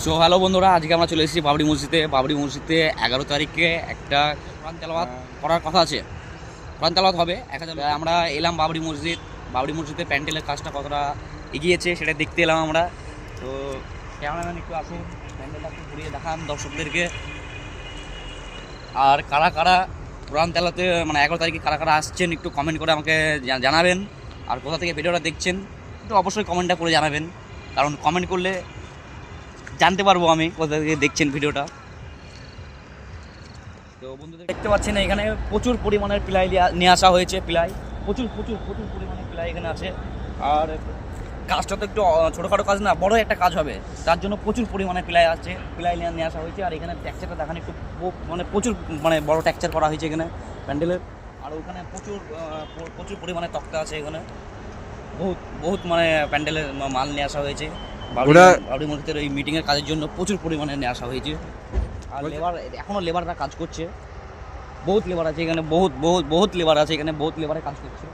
So hello বন্ধুরা, আজকে আমরা চলে এসেছি বাবরি মসজিদে 11 তারিখে একটা কোরআন তেলাওয়াত করার কথা আছে। কোরআন তেলাওয়াত হবে 1000। আমরা এলাম বাবরি মসজিদে প্যান্ডেলের কাজটা কতটা এগিয়েছে সেটা দেখতে এলাম আমরা। তো ক্যামেরাম্যান একটু আসুন, প্যান্ডেলটা একটু ঘুরিয়ে দেখান দর্শকদেরকে। আর কারা কারা কোরআন তেলাওয়াতে 11 তারিখে কারা কারা আসছেন একটু কমেন্ট করে আমাকে জানাবেন। আর কোথা থেকে ভিডিওটা দেখছেন একটু অবশ্যই কমেন্টটা করে জানাবেন, কারণ কমেন্ট করলে জানতে পারবো আমি কোথা থেকে দেখছেন ভিডিওটা। তো বন্ধুদের দেখতে পাচ্ছেন এখানে প্রচুর পরিমাণের প্লাই নিয়ে আসা হয়েছে। প্রচুর প্রচুর প্রচুর পরিমাণের প্লাই এখানে আছে। আর কাজটা তো একটু ছোটোখাটো কাজ না, বড় একটা কাজ হবে, তার জন্য প্রচুর পরিমাণে প্লাই নিয়ে আসা হয়েছে। আর এখানে টেক্সচারটা দেখান একটু, প্রচুর বড় টেক্সচার করা হয়েছে এখানে প্যান্ডেলের। আর ওখানে প্রচুর পরিমাণে তক্তা আছে। এখানে বহুত প্যান্ডেলের মাল নিয়ে আসা হয়েছে। বাবরি মসজিদের এই মিটিংয়ের কাজের জন্য প্রচুর পরিমাণে নিয়ে আসা হয়েছে। আর এখনও লেবাররা কাজ করছে, বহুত লেবার আছে এখানে, বহুত লেবার আছে এখানে, বহুত লেবারে কাজ করছে।